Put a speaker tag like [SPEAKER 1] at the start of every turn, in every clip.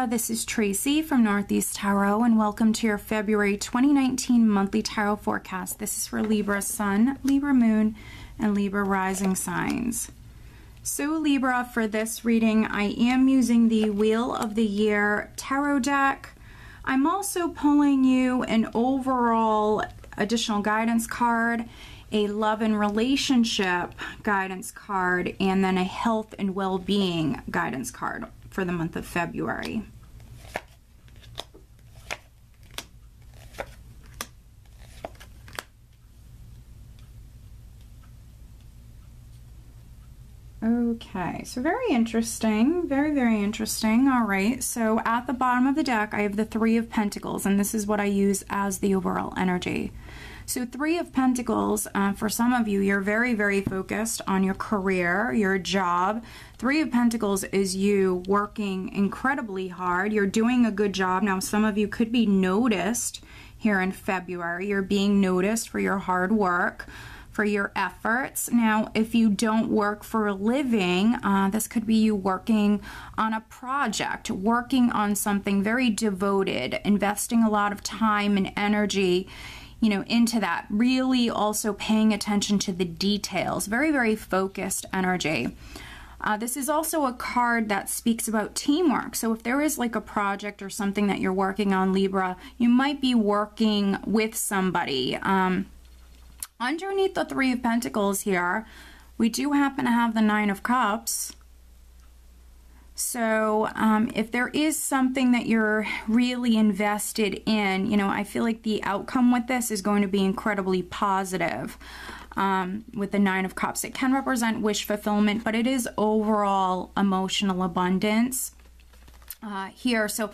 [SPEAKER 1] Libra, this is Tracy from Northeast Tarot, and welcome to your February 2019 monthly tarot forecast. This is for Libra Sun, Libra Moon, and Libra Rising signs. So Libra, for this reading, I am using the Wheel of the Year tarot deck. I'm also pulling you an overall additional guidance card, a love and relationship guidance card, and then a health and well-being guidance card for the month of February. Okay, so very interesting, very interesting. All right, so at the bottom of the deck, I have the Three of Pentacles, and this is what I use as the overall energy. So Three of Pentacles, for some of you, you're very focused on your career, your job. Three of Pentacles is you working incredibly hard. You're doing a good job. Now, some of you could be noticed here in February. You're being noticed for your hard work, for your efforts. Now, if you don't work for a living, this could be you working on a project, working on something very devoted, investing a lot of time and energy, you know, into that. Really also paying attention to the details. Very focused energy. This is also a card that speaks about teamwork. So if there is like a project or something that you're working on, Libra, you might be working with somebody. Underneath the Three of Pentacles here, we do happen to have the Nine of Cups. So if there is something that you're really invested in, you know, I feel like the outcome with this is going to be incredibly positive. With the Nine of Cups, it can represent wish fulfillment, but it is overall emotional abundance here. So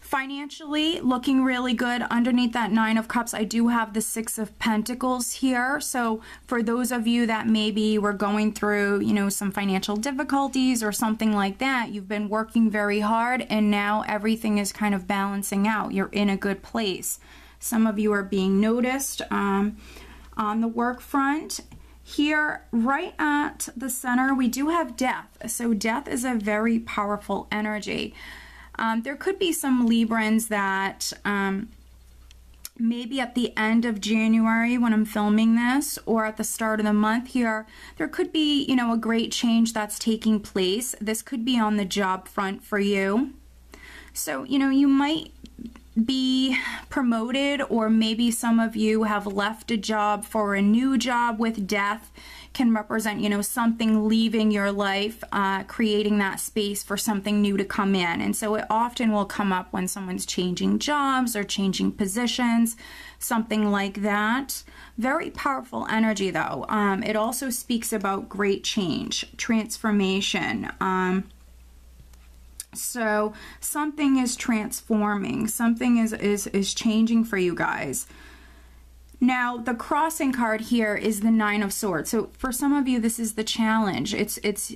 [SPEAKER 1] financially, looking really good. Underneath that Nine of Cups, I do have the Six of Pentacles here. So for those of you that maybe were going through, you know, some financial difficulties or something like that, you've been working very hard and now everything is kind of balancing out. You're in a good place. Some of you are being noticed on the work front. Here, right at the center, we do have Death. So Death is a very powerful energy. There could be some Librans that maybe at the end of January when I'm filming this, or at the start of the month here, there could be, you know, a great change that's taking place. This could be on the job front for you. So, you know, you might be promoted, or maybe some of you have left a job for a new job. With Death can represent, you know, something leaving your life, creating that space for something new to come in. And so it often will come up when someone's changing jobs or changing positions, something like that. Very powerful energy though. It also speaks about great change, transformation. So something is transforming, something is changing for you guys. Now, the crossing card here is the Nine of Swords. So for some of you, this is the challenge. It's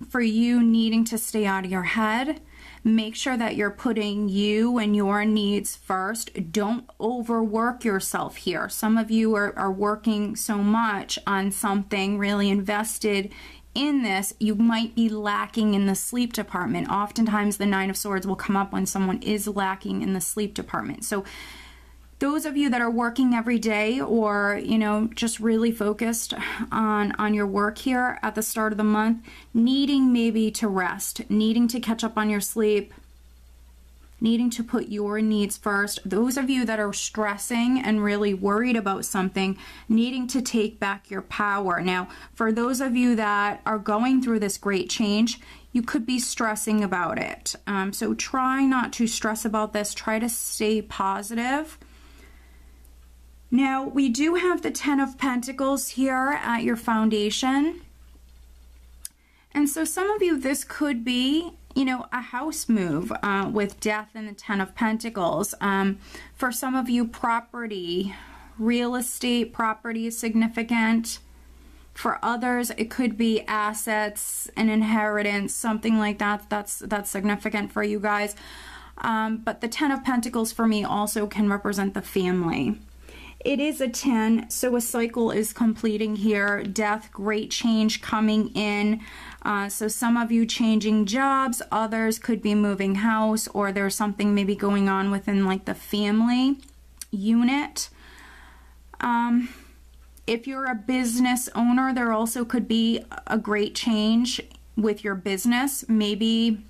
[SPEAKER 1] for you needing to stay out of your head. Make sure that you're putting you and your needs first. Don't overwork yourself here. Some of you are working so much on something, really invested in this, you might be lacking in the sleep department. Oftentimes the Nine of Swords will come up when someone is lacking in the sleep department. So those of you that are working every day, or, you know, just really focused on your work here at the start of the month, needing maybe to rest, needing to catch up on your sleep, needing to put your needs first. Those of you that are stressing and really worried about something, needing to take back your power. Now, for those of you that are going through this great change, you could be stressing about it. So try not to stress about this. Try to stay positive. Now, we do have the Ten of Pentacles here at your foundation. And so some of you, this could be, you know, a house move with Death and the Ten of Pentacles. For some of you, property, real estate property is significant. For others, it could be assets, an inheritance, something like that. That's significant for you guys. But the Ten of Pentacles for me also can represent the family. It is a 10, so a cycle is completing here. Death, great change coming in. So some of you changing jobs, others could be moving house, or there's something maybe going on within like the family unit. If you're a business owner, there also could be a great change with your business. Maybe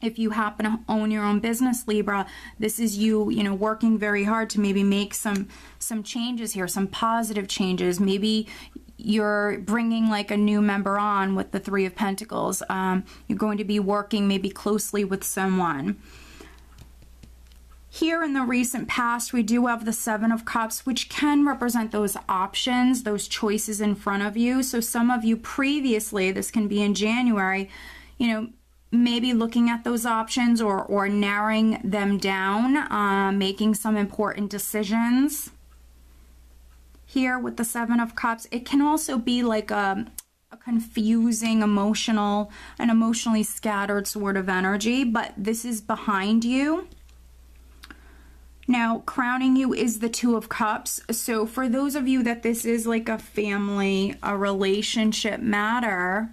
[SPEAKER 1] if you happen to own your own business, Libra, this is you, you know, working very hard to maybe make some changes here, some positive changes. Maybe you're bringing like a new member on with the Three of Pentacles. You're going to be working maybe closely with someone. Here in the recent past, we do have the Seven of Cups, which can represent those options, those choices in front of you. So some of you previously, this can be in January, you know, maybe looking at those options or narrowing them down, making some important decisions. Here with the Seven of Cups, it can also be like a confusing, emotionally scattered sort of energy, but this is behind you. Now, crowning you is the Two of Cups. So for those of you that this is like a family, a relationship matter,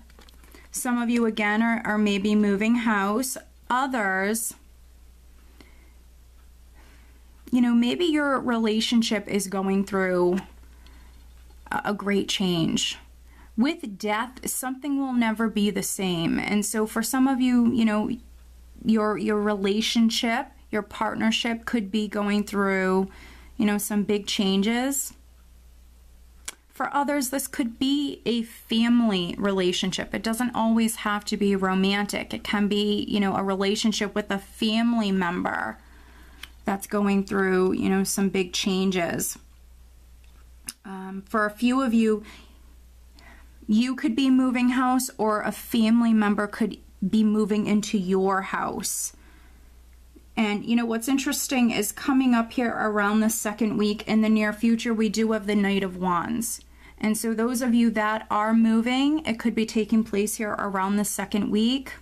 [SPEAKER 1] some of you, again, are maybe moving house. Others, you know, maybe your relationship is going through a great change. With death, something will never be the same. And so for some of you, you know, your relationship, your partnership could be going through, you know, some big changes. For others, this could be a family relationship. It doesn't always have to be romantic. It can be, you know, a relationship with a family member that's going through, you know, some big changes. For a few of you, you could be moving house, or a family member could be moving into your house. And you know what's interesting is coming up here around the second week in the near future, we do have the Knight of Wands. And so those of you that are moving, it could be taking place here around the second week.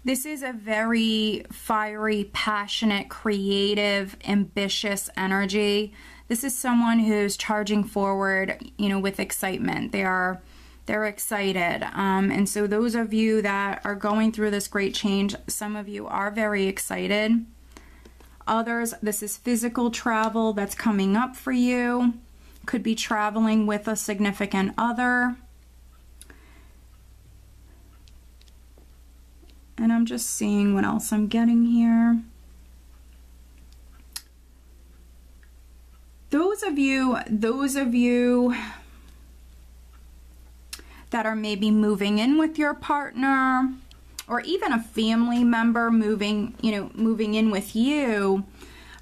[SPEAKER 1] This is a very fiery, passionate, creative, ambitious energy. This is someone who's charging forward, you know, with excitement. They're excited. And so those of you that are going through this great change, some of you are very excited. Others, this is physical travel that's coming up for you. Could be traveling with a significant other. And I'm just seeing what else I'm getting here. Those of you that are maybe moving in with your partner, or even a family member moving in with you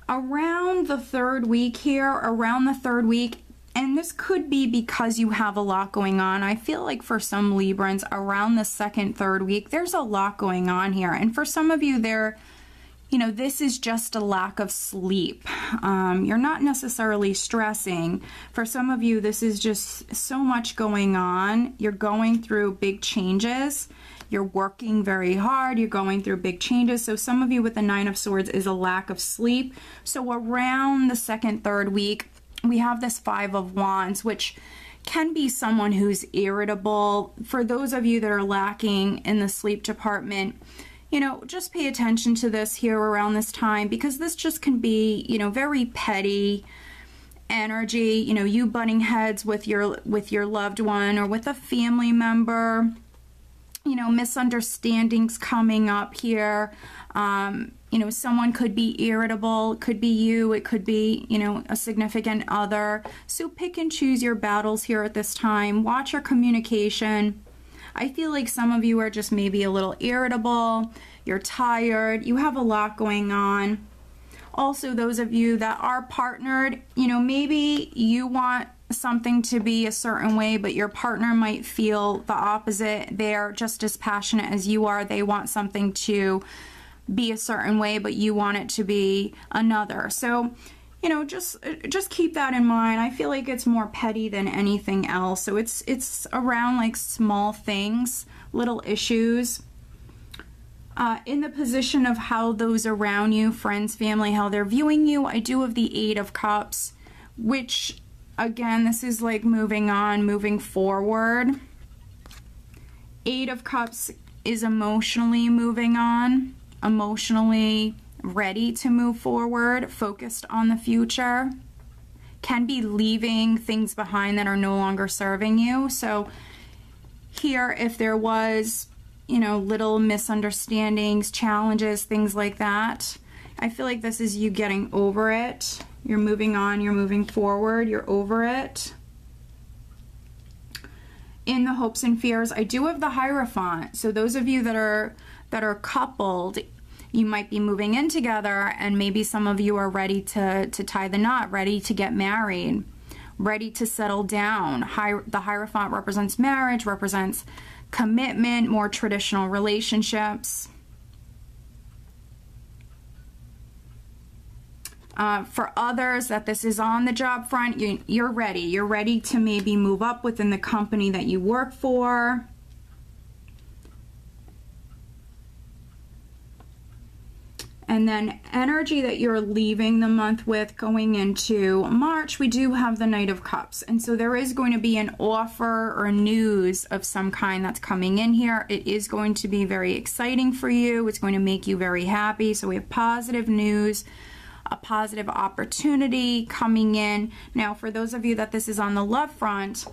[SPEAKER 1] around the third week here, and this could be because you have a lot going on. I feel like for some Librans, around the second, third week, there's a lot going on here. And for some of you, this is just a lack of sleep. You're not necessarily stressing. For some of you, this is just so much going on. You're going through big changes. You're working very hard. You're going through big changes. So some of you with the Nine of Swords is a lack of sleep. So around the second, third week, we have this Five of Wands, which can be someone who's irritable. For those of you that are lacking in the sleep department, just pay attention to this here around this time, because this just can be, very petty energy, you butting heads with your loved one or with a family member, misunderstandings coming up here. Someone could be irritable. It could be you. It could be, a significant other. So pick and choose your battles here at this time. Watch your communication. I feel like some of you are just maybe a little irritable. You're tired. You have a lot going on. Also, those of you that are partnered, maybe you want something to be a certain way, but your partner might feel the opposite. They're just as passionate as you are. They want something to be a certain way, but you want it to be another. So, just keep that in mind. I feel like it's more petty than anything else. So it's around like small things, little issues. In the position of how those around you, friends, family, how they're viewing you, I do have the Eight of Cups, which, again, this is like moving on, moving forward. Eight of Cups is emotionally moving on, emotionally ready to move forward, focused on the future. Can be leaving things behind that are no longer serving you. So here, if there was, you know, little misunderstandings, challenges, things like that, I feel like this is you getting over it. You're moving on, you're moving forward, you're over it. In the hopes and fears, I do have the Hierophant. So those of you that are coupled, you might be moving in together, and maybe some of you are ready to tie the knot, ready to get married, ready to settle down. The Hierophant represents marriage, represents commitment, more traditional relationships. For others that this is on the job front, you're ready. You're ready to maybe move up within the company that you work for. And then energy that you're leaving the month with going into March, we do have the Knight of Cups. And so there is going to be an offer or news of some kind that's coming in here. It is going to be very exciting for you. It's going to make you very happy. So we have positive news, a positive opportunity coming in. Now, for those of you that this is on the love front,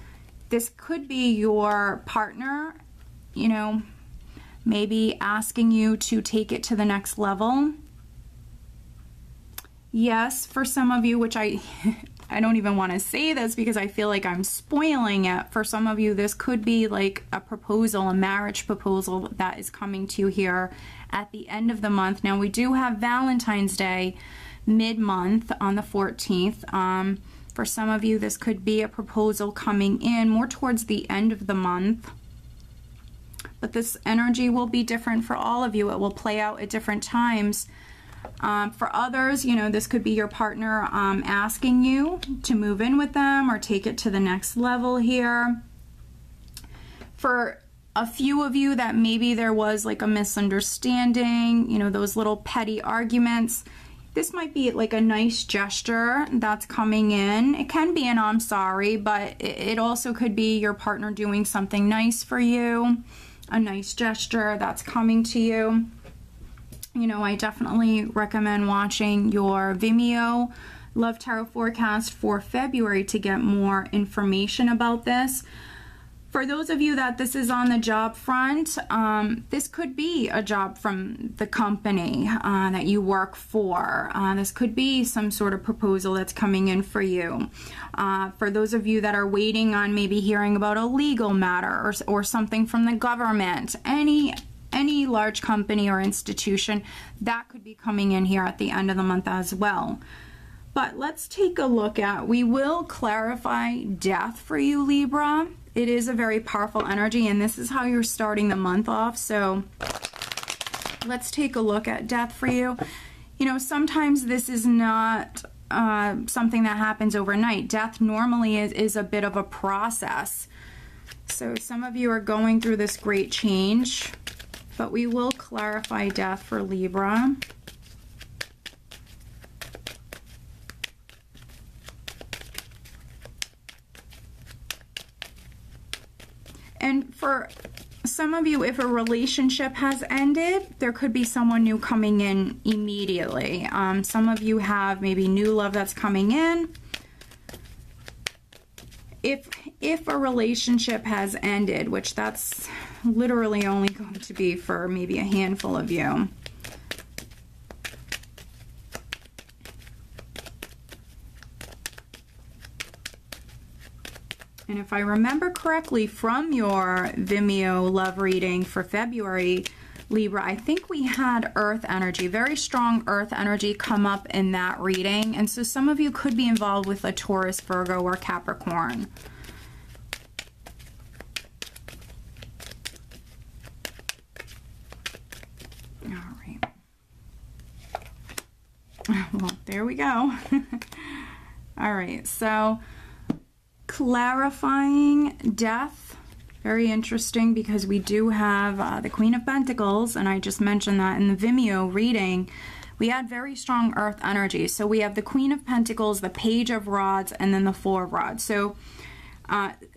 [SPEAKER 1] this could be your partner, you know, maybe asking you to take it to the next level. Yes, for some of you, which I don't even want to say this because I feel like I'm spoiling it. For some of you, this could be like a proposal, a marriage proposal that is coming to you here at the end of the month. Now, we do have Valentine's Day mid-month on the 14th. For some of you, this could be a proposal coming in more towards the end of the month. But this energy will be different for all of you. It will play out at different times. For others, you know, this could be your partner asking you to move in with them or take it to the next level here. For a few of you that maybe there was like a misunderstanding, you know, those little petty arguments, this might be like a nice gesture that's coming in. It can be an I'm sorry, but it also could be your partner doing something nice for you, a nice gesture that's coming to you. You know, I definitely recommend watching your Vimeo Love Tarot Forecast for February to get more information about this. For those of you that this is on the job front, this could be a job from the company that you work for. This could be some sort of proposal that's coming in for you. For those of you that are waiting on maybe hearing about a legal matter or something from the government, any large company or institution, that could be coming in here at the end of the month as well. But let's take a look at, we will clarify death for you, Libra. It is a very powerful energy, and this is how you're starting the month off. So let's take a look at death for you. You know, sometimes this is not something that happens overnight. Death normally is a bit of a process. So some of you are going through this great change, but we will clarify death for Libra. And for some of you, if a relationship has ended, there could be someone new coming in immediately. Some of you have maybe new love that's coming in. If a relationship has ended, which that's literally only going to be for maybe a handful of you. And if I remember correctly from your Vimeo love reading for February, Libra, I think we had earth energy, very strong earth energy come up in that reading. And so some of you could be involved with a Taurus, Virgo, or Capricorn. All right. Well, there we go. All right, so clarifying death Very interesting, because we do have the Queen of Pentacles, and I just mentioned that in the Vimeo reading. We had very strong earth energy. So we have the Queen of Pentacles, the Page of Rods, and then the Four of Rods. So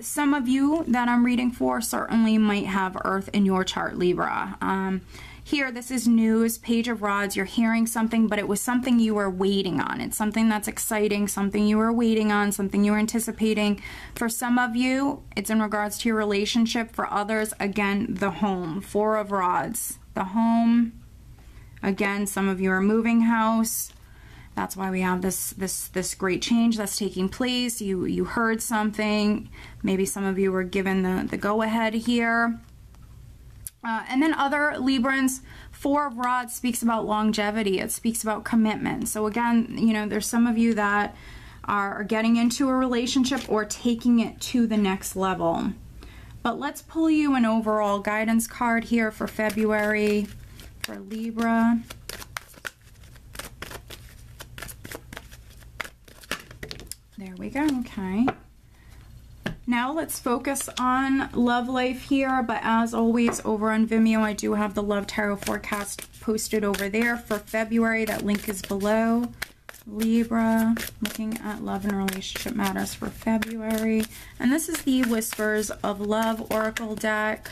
[SPEAKER 1] some of you that I'm reading for certainly might have earth in your chart, Libra. Here, this is news, Page of Rods. You're hearing something, but it was something you were waiting on. It's something that's exciting, something you were waiting on, something you were anticipating. For some of you, it's in regards to your relationship. For others, again, the home, Four of Rods, the home. Again, some of you are moving house. That's why we have this great change that's taking place. You heard something. Maybe some of you were given the go-ahead here. And then other Librans, Four of Rods speaks about longevity. It speaks about commitment. So again, you know, there's some of you that are getting into a relationship or taking it to the next level. But let's pull you an overall guidance card here for February for Libra. There we go. Okay. Now let's focus on love life here, but as always over on Vimeo, I do have the Love Tarot Forecast posted over there for February. That link is below. Libra, looking at love and relationship matters for February. And this is the Whispers of Love Oracle deck.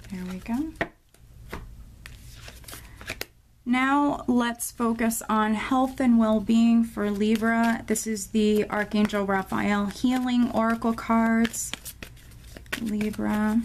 [SPEAKER 1] There we go. Now let's focus on health and well-being for Libra. This is the Archangel Raphael Healing Oracle cards. Libra.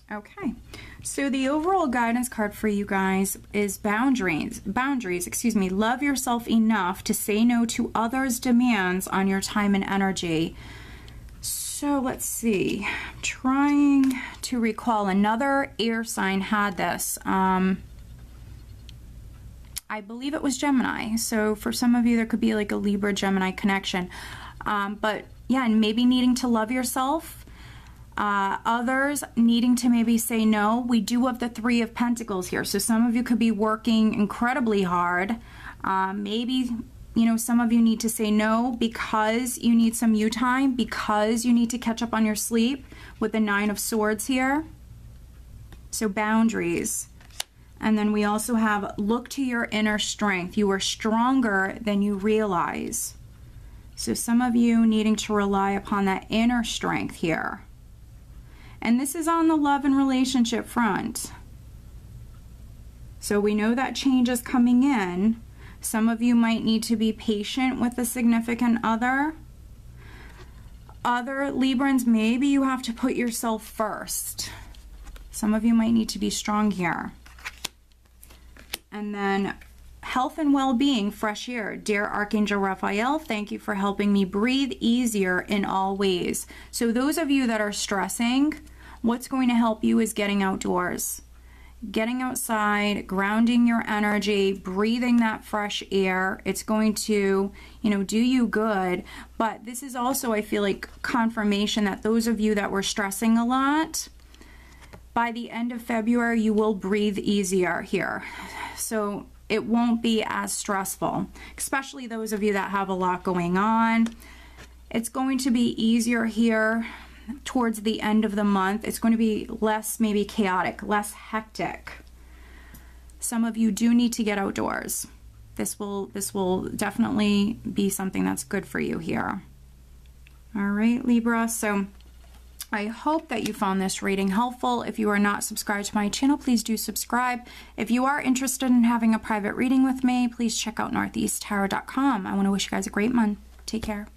[SPEAKER 1] Okay, so the overall guidance card for you guys is boundaries, excuse me. Love yourself enough to say no to others' demands on your time and energy. So let's see, I'm trying to recall another air sign had this. I believe it was Gemini. So for some of you, there could be like a Libra Gemini connection. But yeah, and maybe needing to love yourself. Others needing to maybe say no. We do have the Three of Pentacles here, so some of you could be working incredibly hard. Maybe, you know, some of you need to say no because you need some you time, because you need to catch up on your sleep with the Nine of Swords here. So boundaries. And then we also have look to your inner strength. You are stronger than you realize. So some of you needing to rely upon that inner strength here. And this is on the love and relationship front. So we know that change is coming in. Some of you might need to be patient with a significant other. Other Librans, maybe you have to put yourself first. Some of you might need to be strong here. And then health and well-being, fresh air. Dear Archangel Raphael, thank you for helping me breathe easier in all ways. So those of you that are stressing, what's going to help you is getting outdoors. Getting outside, grounding your energy, breathing that fresh air. It's going to, you know, do you good. But this is also, I feel like, confirmation that those of you that were stressing a lot, by the end of February, you will breathe easier here. So it won't be as stressful, especially those of you that have a lot going on. It's going to be easier here towards the end of the month. It's going to be less maybe chaotic, less hectic. Some of you do need to get outdoors. This will definitely be something that's good for you here. All right, Libra. So I hope that you found this reading helpful. If you are not subscribed to my channel, please do subscribe. If you are interested in having a private reading with me, please check out northeasttarot.com. I want to wish you guys a great month. Take care.